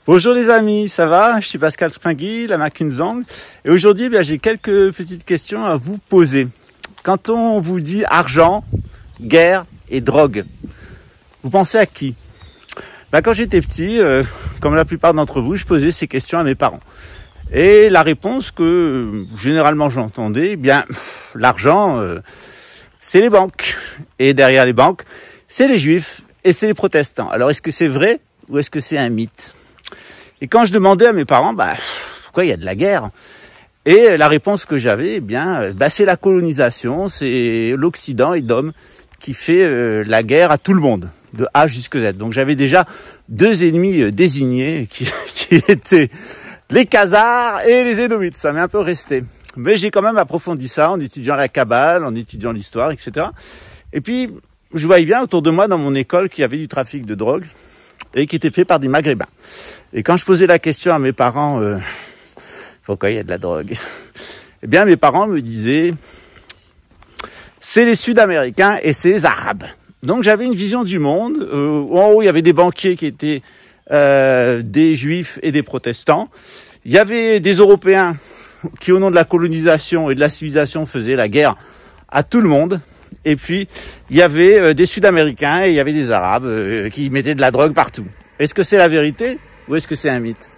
Bonjour les amis, ça va? Je suis Pascal Springui, la Macunzang, et aujourd'hui j'ai quelques petites questions à vous poser. Quand on vous dit argent, guerre et drogue, vous pensez à qui? Quand j'étais petit, comme la plupart d'entre vous, je posais ces questions à mes parents. Et la réponse que généralement j'entendais, l'argent, c'est les banques. Et derrière les banques, c'est les juifs et c'est les protestants. Alors est-ce que c'est vrai ou est-ce que c'est un mythe? Et quand je demandais à mes parents, pourquoi il y a de la guerre? Et la réponse que j'avais, c'est la colonisation, c'est l'Occident et l'homme qui fait la guerre à tout le monde, de A jusqu'à Z. Donc j'avais déjà deux ennemis désignés qui étaient les Khazars et les Édomites. Ça m'est un peu resté. Mais j'ai quand même approfondi ça en étudiant la Kabbale, en étudiant l'histoire, etc. Et puis, je voyais bien autour de moi dans mon école qu'il y avait du trafic de drogue et qui était fait par des Maghrébins. Et quand je posais la question à mes parents, pourquoi il y a de la drogue? Mes parents me disaient, c'est les Sud-Américains et c'est les Arabes. Donc j'avais une vision du monde, où en haut il y avait des banquiers qui étaient des Juifs et des protestants. Il y avait des Européens qui, au nom de la colonisation et de la civilisation, faisaient la guerre à tout le monde. Et puis, il y avait des Sud-Américains et il y avait des Arabes qui mettaient de la drogue partout. Est-ce que c'est la vérité ou est-ce que c'est un mythe?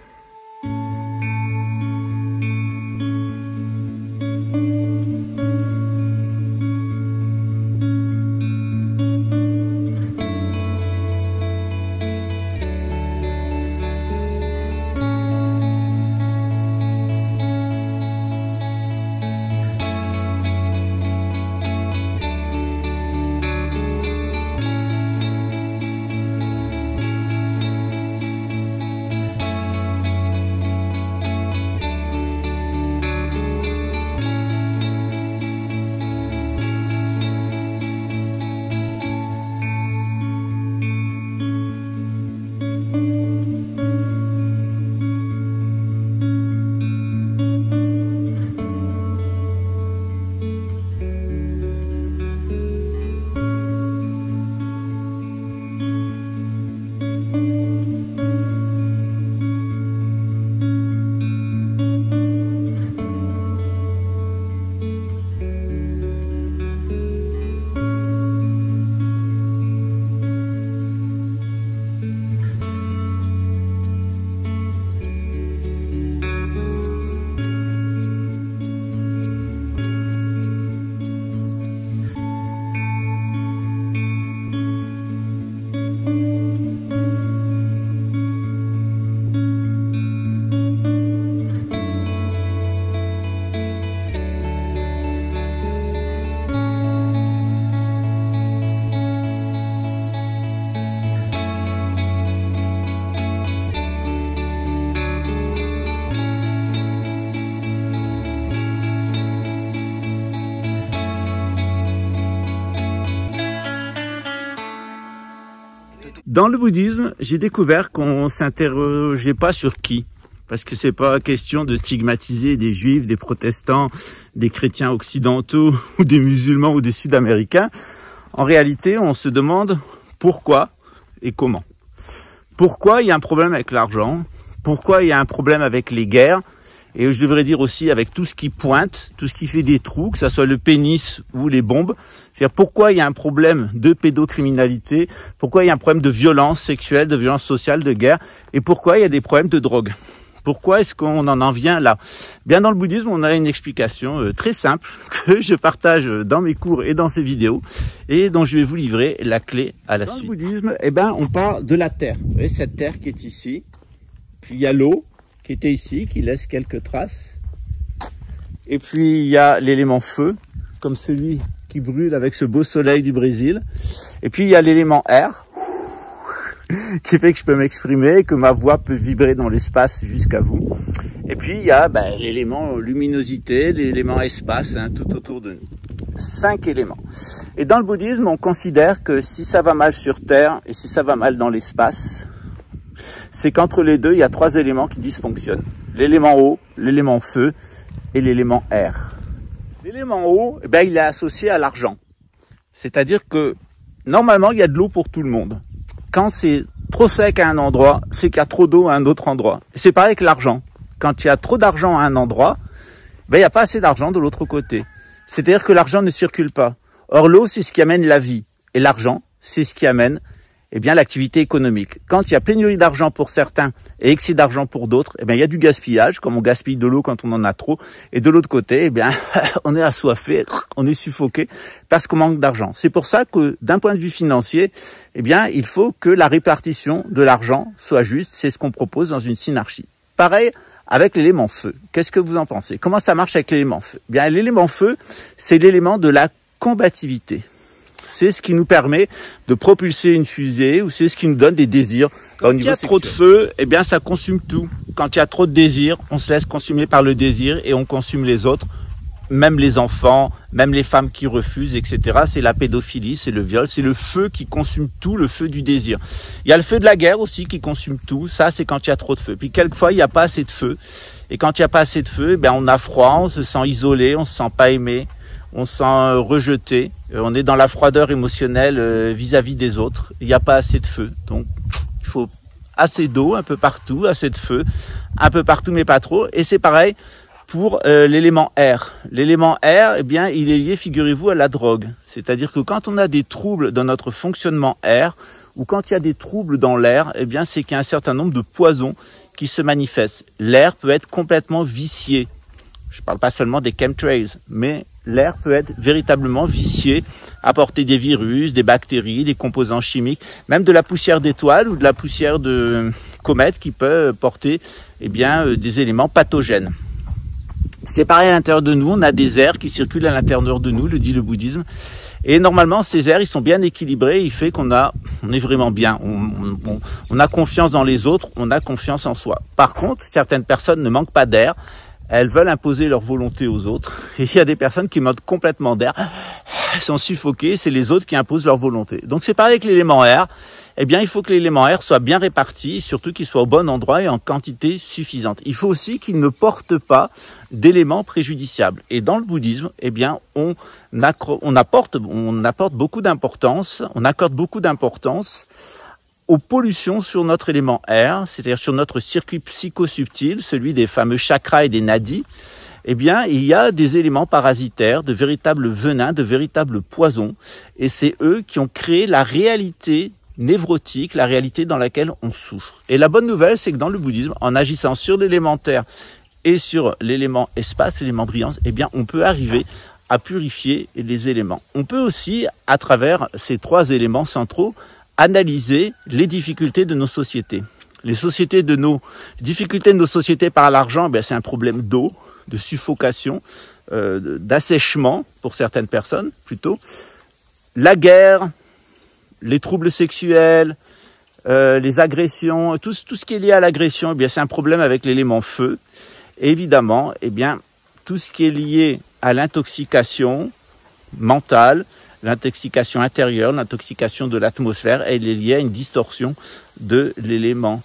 Dans le bouddhisme, j'ai découvert qu'on s'interrogeait pas sur qui. Parce que c'est pas question de stigmatiser des juifs, des protestants, des chrétiens occidentaux, ou des musulmans, ou des sud-américains. En réalité, on se demande pourquoi et comment. Pourquoi il y a un problème avec l'argent? Pourquoi il y a un problème avec les guerres? Et je devrais dire aussi avec tout ce qui pointe, tout ce qui fait des trous, que ce soit le pénis ou les bombes. C'est-à-dire pourquoi il y a un problème de pédocriminalité, pourquoi il y a un problème de violence sexuelle, de violence sociale, de guerre, et pourquoi il y a des problèmes de drogue. Pourquoi est-ce qu'on en vient là? Dans le bouddhisme, on a une explication très simple que je partage dans mes cours et dans ces vidéos et dont je vais vous livrer la clé à la suite. Dans le bouddhisme, on parle de la terre. Vous voyez cette terre qui est ici, puis il y a l'eau qui était ici, qui laisse quelques traces. Et puis il y a l'élément feu, comme celui qui brûle avec ce beau soleil du Brésil. Et puis il y a l'élément air, qui fait que je peux m'exprimer, que ma voix peut vibrer dans l'espace jusqu'à vous. Et puis il y a l'élément luminosité, l'élément espace, tout autour de nous. 5 éléments. Et dans le bouddhisme, on considère que si ça va mal sur Terre et si ça va mal dans l'espace, c'est qu'entre les deux, il y a 3 éléments qui dysfonctionnent. L'élément eau, l'élément feu et l'élément air. L'élément eau, il est associé à l'argent. C'est-à-dire que, normalement, il y a de l'eau pour tout le monde. Quand c'est trop sec à un endroit, c'est qu'il y a trop d'eau à un autre endroit. C'est pareil avec l'argent. Quand il y a trop d'argent à un endroit, ben, il n'y a pas assez d'argent de l'autre côté. C'est-à-dire que l'argent ne circule pas. Or, l'eau, c'est ce qui amène la vie. Et l'argent, c'est ce qui amène eh bien, l'activité économique. Quand il y a pénurie d'argent pour certains et excès d'argent pour d'autres, eh bien, il y a du gaspillage, comme on gaspille de l'eau quand on en a trop. Et de l'autre côté, eh bien, on est assoiffé, on est suffoqué parce qu'on manque d'argent. C'est pour ça que, d'un point de vue financier, eh bien, il faut que la répartition de l'argent soit juste. C'est ce qu'on propose dans une synarchie. Pareil avec l'élément feu. Qu'est-ce que vous en pensez? Comment ça marche avec l'élément feu? Eh bien, l'élément feu, c'est l'élément de la combativité. C'est ce qui nous permet de propulser une fusée ou c'est ce qui nous donne des désirs. Quand il y a trop de feu, eh bien ça consume tout. Quand il y a trop de désirs, on se laisse consumer par le désir et on consume les autres, même les enfants, même les femmes qui refusent, etc. C'est la pédophilie, c'est le viol, c'est le feu qui consume tout, le feu du désir. Il y a le feu de la guerre aussi qui consume tout. Ça, c'est quand il y a trop de feu. Puis quelquefois, il n'y a pas assez de feu. Et quand il n'y a pas assez de feu, eh bien on a froid, on se sent isolé, on se sent pas aimé. On se sent rejeté, on est dans la froideur émotionnelle vis-à-vis des autres. Il n'y a pas assez de feu, donc il faut assez d'eau un peu partout, assez de feu un peu partout mais pas trop. Et c'est pareil pour l'élément air. L'élément air, eh bien, il est lié, figurez-vous, à la drogue. C'est-à-dire que quand on a des troubles dans notre fonctionnement air ou quand il y a des troubles dans l'air, eh bien, c'est qu'il y a un certain nombre de poisons qui se manifestent. L'air peut être complètement vicié. Je ne parle pas seulement des chemtrails, mais l'air peut être véritablement vicié, apporter des virus, des bactéries, des composants chimiques, même de la poussière d'étoiles ou de la poussière de comètes qui peut porter eh bien, des éléments pathogènes. C'est pareil à l'intérieur de nous, on a des airs qui circulent à l'intérieur de nous, le dit le bouddhisme. Et normalement, ces airs, ils sont bien équilibrés, il fait on est vraiment bien, on a confiance dans les autres, on a confiance en soi. Par contre, certaines personnes ne manquent pas d'air, elles veulent imposer leur volonté aux autres. Et il y a des personnes qui manquent complètement d'air, elles sont suffoquées, c'est les autres qui imposent leur volonté. Donc c'est pareil avec l'élément air, eh bien il faut que l'élément air soit bien réparti, et surtout qu'il soit au bon endroit et en quantité suffisante. Il faut aussi qu'il ne porte pas d'éléments préjudiciables. Et dans le bouddhisme, eh bien on apporte beaucoup d'importance, on accorde beaucoup d'importance aux pollutions sur notre élément air, c'est-à-dire sur notre circuit psychosubtil, celui des fameux chakras et des nadis. Eh bien, il y a des éléments parasitaires, de véritables venins, de véritables poisons, et c'est eux qui ont créé la réalité névrotique, la réalité dans laquelle on souffre. Et la bonne nouvelle, c'est que dans le bouddhisme, en agissant sur l'élémentaire et sur l'élément espace, l'élément brillance, eh bien, on peut arriver à purifier les éléments. On peut aussi, à travers ces trois éléments centraux, analyser les difficultés de nos sociétés. Les difficultés de nos sociétés par l'argent, c'est un problème d'eau, de suffocation, d'assèchement pour certaines personnes plutôt. La guerre, les troubles sexuels, les agressions, tout ce qui est lié à l'agression, c'est un problème avec l'élément feu. Et évidemment, tout ce qui est lié à l'intoxication mentale, l'intoxication intérieure, l'intoxication de l'atmosphère, elle est liée à une distorsion de l'élément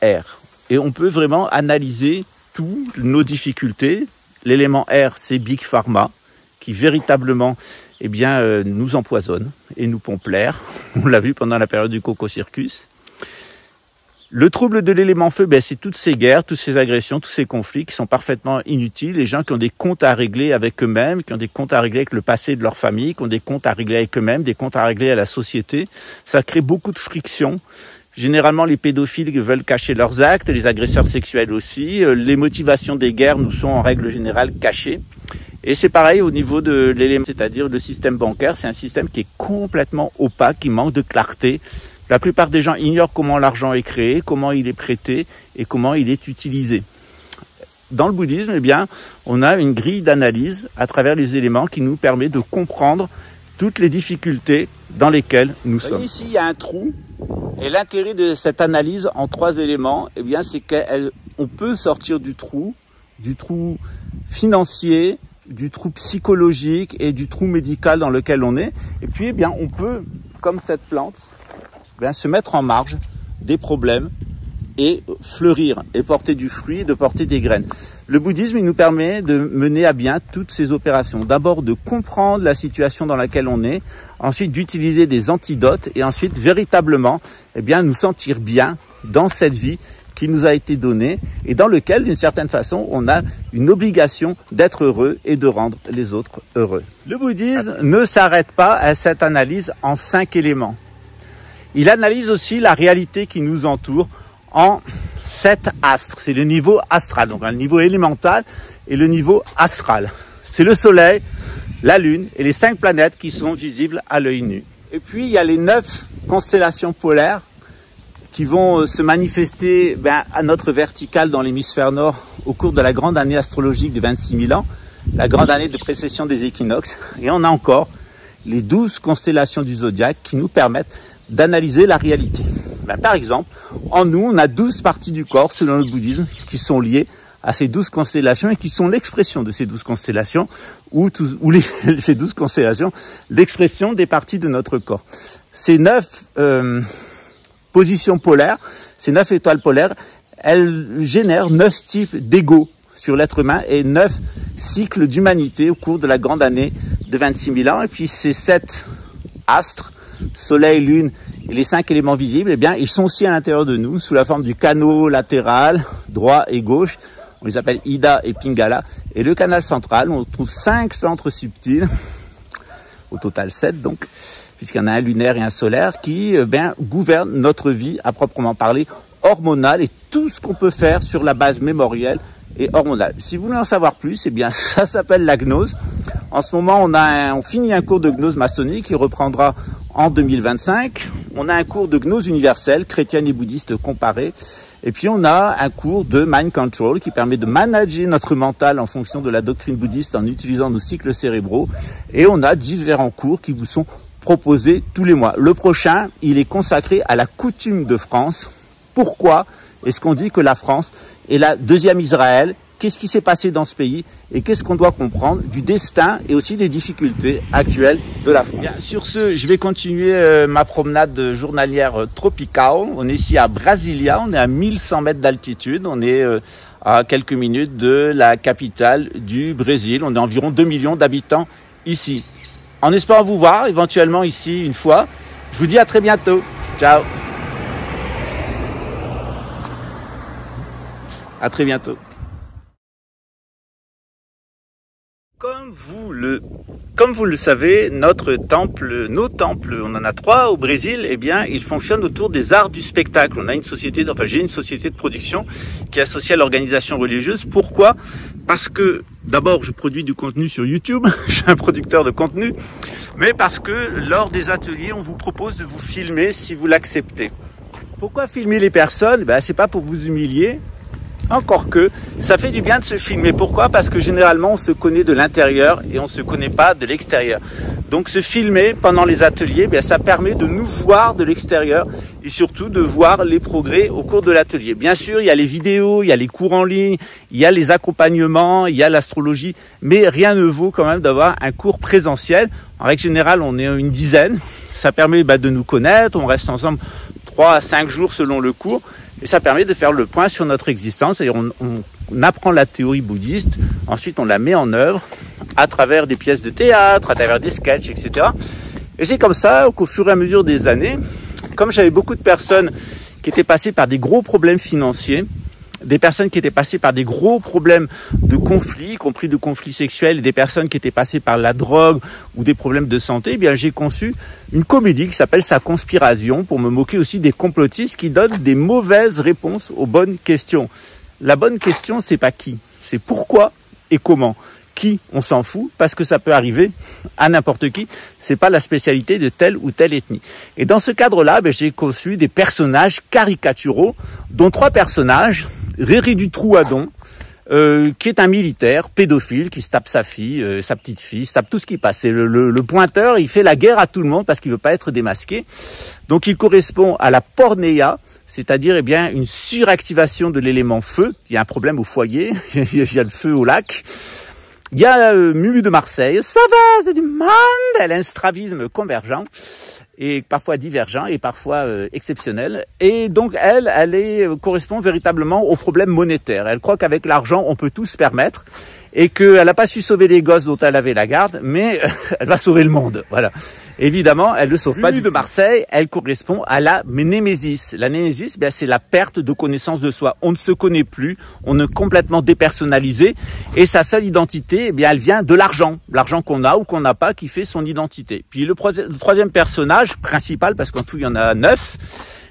air. Et on peut vraiment analyser toutes nos difficultés. L'élément air, c'est Big Pharma, qui véritablement nous empoisonne et nous pompe l'air. On l'a vu pendant la période du Coco Circus. Le trouble de l'élément feu, c'est toutes ces guerres, toutes ces agressions, tous ces conflits qui sont parfaitement inutiles. Les gens qui ont des comptes à régler avec eux-mêmes, qui ont des comptes à régler avec le passé de leur famille, qui ont des comptes à régler avec eux-mêmes, des comptes à régler à la société. Ça crée beaucoup de frictions. Généralement, les pédophiles veulent cacher leurs actes, les agresseurs sexuels aussi. Les motivations des guerres nous sont en règle générale cachées. Et c'est pareil au niveau de l'élément, c'est-à-dire le système bancaire. C'est un système qui est complètement opaque, qui manque de clarté. La plupart des gens ignorent comment l'argent est créé, comment il est prêté et comment il est utilisé. Dans le bouddhisme, on a une grille d'analyse à travers les éléments qui nous permet de comprendre toutes les difficultés dans lesquelles nous sommes. Ici, il y a un trou. Et l'intérêt de cette analyse en trois éléments, c'est qu'on peut sortir du trou financier, du trou psychologique et du trou médical dans lequel on est. Et puis, on peut, comme cette plante, se mettre en marge des problèmes et fleurir et porter du fruit, de porter des graines. Le bouddhisme, il nous permet de mener à bien toutes ces opérations. D'abord de comprendre la situation dans laquelle on est, ensuite d'utiliser des antidotes et ensuite véritablement nous sentir bien dans cette vie qui nous a été donnée et dans lequel, d'une certaine façon, on a une obligation d'être heureux et de rendre les autres heureux. Le bouddhisme ne s'arrête pas à cette analyse en 5 éléments. Il analyse aussi la réalité qui nous entoure en 7 astres. C'est le niveau astral, donc le niveau élémental et le niveau astral. C'est le soleil, la lune et les 5 planètes qui sont visibles à l'œil nu. Et puis il y a les 9 constellations polaires qui vont se manifester à notre verticale dans l'hémisphère nord au cours de la grande année astrologique de 26 000 ans, la grande année de précession des équinoxes. Et on a encore les 12 constellations du zodiaque qui nous permettent d'analyser la réalité. Par exemple, en nous, on a 12 parties du corps, selon le bouddhisme, qui sont liées à ces 12 constellations et qui sont l'expression de ces 12 constellations, ces 12 constellations, l'expression des parties de notre corps. Ces 9 positions polaires, ces 9 étoiles polaires, elles génèrent 9 types d'ego sur l'être humain et 9 cycles d'humanité au cours de la grande année de 26 000 ans. Et puis ces 7 astres, Soleil, Lune et les 5 éléments visibles, ils sont aussi à l'intérieur de nous, sous la forme du canal latéral, droit et gauche. On les appelle Ida et Pingala. Et le canal central, on trouve 5 centres subtils, au total 7 donc, puisqu'il y en a un lunaire et un solaire, qui gouvernent notre vie à proprement parler, hormonale, et tout ce qu'on peut faire sur la base mémorielle et hormonale. Si vous voulez en savoir plus, ça s'appelle la gnose. En ce moment, on finit un cours de gnose maçonnique qui reprendra en 2025. On a un cours de gnose universelle, chrétienne et bouddhiste comparée. Et puis on a un cours de mind control qui permet de manager notre mental en fonction de la doctrine bouddhiste en utilisant nos cycles cérébraux. Et on a différents cours qui vous sont proposés tous les mois. Le prochain, il est consacré à la coutume de France. Pourquoi est-ce qu'on dit que la France est la deuxième Israël? Qu'est-ce qui s'est passé dans ce pays et qu'est-ce qu'on doit comprendre du destin et aussi des difficultés actuelles de la France. Bien, sur ce, je vais continuer ma promenade journalière tropicale. On est ici à Brasilia, on est à 1100 mètres d'altitude, on est à quelques minutes de la capitale du Brésil. On est environ 2 millions d'habitants ici. En espérant vous voir éventuellement ici une fois, je vous dis à très bientôt. Ciao. À très bientôt. Comme vous le savez, nos temples, on en a 3 au Brésil, ils fonctionnent autour des arts du spectacle. On a j'ai une société de production qui est associée à l'organisation religieuse. Pourquoi? Parce que, d'abord, je produis du contenu sur YouTube, je suis un producteur de contenu, mais parce que lors des ateliers, on vous propose de vous filmer si vous l'acceptez. Pourquoi filmer les personnes? C'est pas pour vous humilier. Encore que, ça fait du bien de se filmer. Pourquoi? Parce que généralement, on se connaît de l'intérieur et on ne se connaît pas de l'extérieur. Donc, se filmer pendant les ateliers, ça permet de nous voir de l'extérieur et surtout de voir les progrès au cours de l'atelier. Bien sûr, il y a les vidéos, il y a les cours en ligne, il y a les accompagnements, il y a l'astrologie, mais rien ne vaut quand même d'avoir un cours présentiel. En règle générale, on est une dizaine. Ça permet de nous connaître, on reste ensemble 3 à 5 jours selon le cours. Et ça permet de faire le point sur notre existence. Et on apprend la théorie bouddhiste, ensuite on la met en œuvre à travers des pièces de théâtre, à travers des sketchs, etc. Et c'est comme ça qu'au fur et à mesure des années, comme j'avais beaucoup de personnes qui étaient passées par des gros problèmes financiers, des personnes qui étaient passées par des gros problèmes de conflits, y compris de conflits sexuels, et des personnes qui étaient passées par la drogue ou des problèmes de santé, j'ai conçu une comédie qui s'appelle Sa Conspiration pour me moquer aussi des complotistes qui donnent des mauvaises réponses aux bonnes questions. La bonne question, c'est pas qui, c'est pourquoi et comment. Qui, on s'en fout, parce que ça peut arriver à n'importe qui. C'est pas la spécialité de telle ou telle ethnie. Et dans ce cadre-là, j'ai conçu des personnages caricaturaux, dont 3 personnages. Réry du Trouadon, qui est un militaire pédophile qui se tape sa fille, sa petite fille, se tape tout ce qui passe. C'est le pointeur, il fait la guerre à tout le monde parce qu'il veut pas être démasqué. Donc il correspond à la pornéia, c'est-à-dire une suractivation de l'élément feu. Il y a un problème au foyer, il y a le feu au lac. Il y a Mumu de Marseille, ça va, c'est du monde. Elle a un strabisme convergent et parfois divergent et parfois exceptionnel. Et donc elle correspond véritablement au problème monétaire. Elle croit qu'avec l'argent, on peut tout se permettre et qu'elle n'a pas su sauver les gosses dont elle avait la garde, mais elle va sauver le monde. Voilà. Évidemment, elle ne sauve pas du tout. De Marseille, elle correspond à la némésis. La némésis, c'est la perte de connaissance de soi. On ne se connaît plus, on est complètement dépersonnalisé et sa seule identité, elle vient de l'argent. L'argent qu'on a ou qu'on n'a pas qui fait son identité. Puis le troisième personnage principal, parce qu'en tout il y en a 9,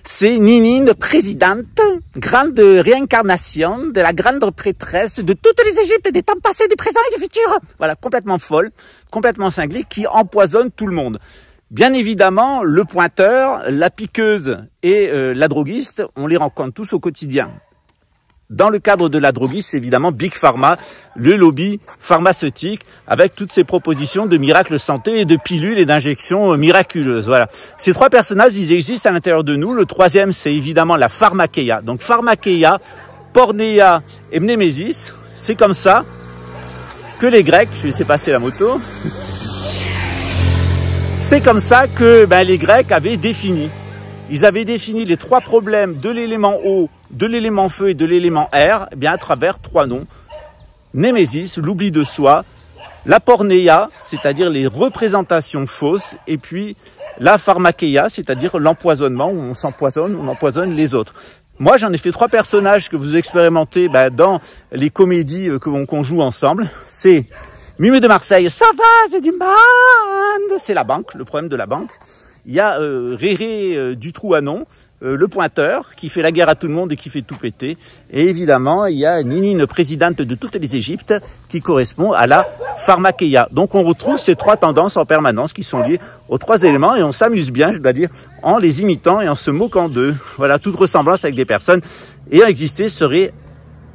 c'est Ninine, présidente, grande réincarnation de la grande prêtresse de toutes les Égyptes, des temps passés, du présent et du futur. Voilà, complètement folle, complètement cinglée, qui empoisonne tout le monde. Bien évidemment, le pointeur, la piqueuse et la droguiste, on les rencontre tous au quotidien. Dans le cadre de la droguie, c'est évidemment Big Pharma, le lobby pharmaceutique, avec toutes ces propositions de miracles santé et de pilules et d'injections miraculeuses. Voilà. Ces trois personnages, ils existent à l'intérieur de nous. Le troisième, c'est évidemment la pharmakeia. Donc pharmakeia, pornéia et mnémésis, c'est comme ça que les Grecs, je vais laisser passer la moto, c'est comme ça que les Grecs avaient défini. Ils avaient défini les trois problèmes de l'élément eau, de l'élément feu et de l'élément air, à travers trois noms. Némésis, l'oubli de soi, la pornéia, c'est-à-dire les représentations fausses, et puis la pharmakeia, c'est-à-dire l'empoisonnement, où on s'empoisonne, on empoisonne les autres. Moi, j'en ai fait trois personnages que vous expérimentez dans les comédies qu'on joue ensemble. C'est Mumu de Marseille, ça va, c'est du monde, c'est la banque, le problème de la banque. Il y a Réré du Trouanon, le pointeur, qui fait la guerre à tout le monde et qui fait tout péter. Et évidemment, il y a Ninine, présidente de toutes les Égyptes, qui correspond à la pharmakeia. Donc on retrouve ces trois tendances en permanence qui sont liées aux trois éléments et on s'amuse bien, je dois dire, en les imitant et en se moquant d'eux. Voilà, toute ressemblance avec des personnes ayant existé serait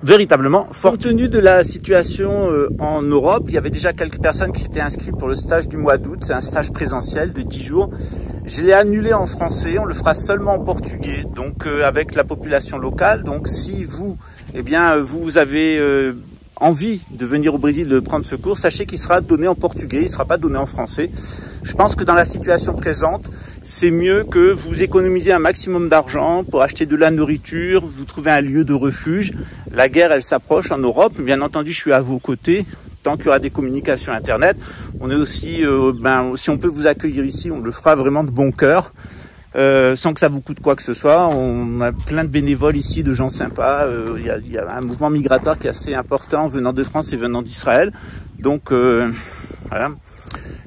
véritablement fort. Compte tenu de la situation en Europe, il y avait déjà quelques personnes qui s'étaient inscrites pour le stage du mois d'août. C'est un stage présentiel de 10 jours. Je l'ai annulé en français, on le fera seulement en portugais, donc avec la population locale. Donc si vous, vous avez envie de venir au Brésil de prendre ce cours, sachez qu'il sera donné en portugais, il ne sera pas donné en français. Je pense que dans la situation présente, c'est mieux que vous économisez un maximum d'argent pour acheter de la nourriture, vous trouvez un lieu de refuge. La guerre, elle s'approche en Europe. Bien entendu, je suis à vos côtés. Tant qu'il y aura des communications Internet, on est aussi, si on peut vous accueillir ici, on le fera vraiment de bon cœur, sans que ça vous coûte quoi que ce soit. On a plein de bénévoles ici, de gens sympas. Il y a un mouvement migratoire qui est assez important venant de France et venant d'Israël. Donc, voilà.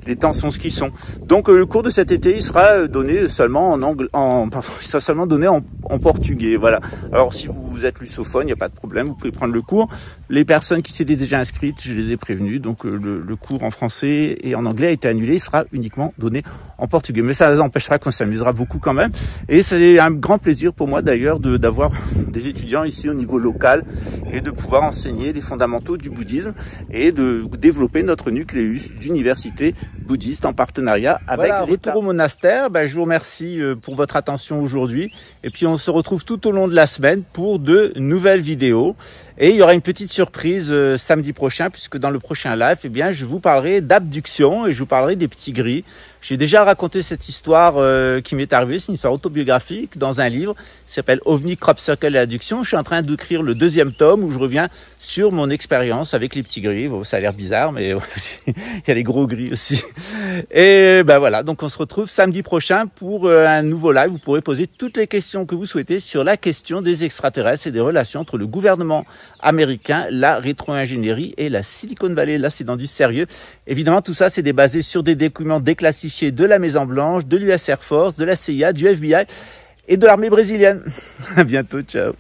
Les temps sont ce qu'ils sont. Donc le cours de cet été, il sera donné seulement il sera seulement donné en portugais. Voilà. Alors si vous êtes lusophone, il n'y a pas de problème, vous pouvez prendre le cours. Les personnes qui s'étaient déjà inscrites, je les ai prévenues. Donc le cours en français et en anglais a été annulé, il sera uniquement donné en portugais. Mais ça empêchera qu'on s'amusera beaucoup quand même. Et c'est un grand plaisir pour moi d'ailleurs d'avoir des étudiants ici au niveau local et de pouvoir enseigner les fondamentaux du bouddhisme et de développer notre nucléus d'université bouddhiste en partenariat avec les Retour au monastère. Je vous remercie pour votre attention aujourd'hui et puis on se retrouve tout au long de la semaine pour de nouvelles vidéos et il y aura une petite surprise samedi prochain puisque dans le prochain live je vous parlerai d'abduction et je vous parlerai des petits gris. J'ai déjà raconté cette histoire qui m'est arrivée, c'est une histoire autobiographique dans un livre qui s'appelle OVNI, Crop Circle et Adduction. Je suis en train d'écrire le deuxième tome où je reviens sur mon expérience avec les petits gris. Bon, ça a l'air bizarre, mais il y a les gros gris aussi. Et voilà, donc on se retrouve samedi prochain pour un nouveau live. Vous pourrez poser toutes les questions que vous souhaitez sur la question des extraterrestres et des relations entre le gouvernement américain, la rétro-ingénierie et la Silicon Valley. Là, c'est dans du sérieux. Évidemment, tout ça, c'est basé sur des documents déclassifiés de la Maison Blanche, de l'US Air Force, de la CIA, du FBI et de l'armée brésilienne. À bientôt, ciao.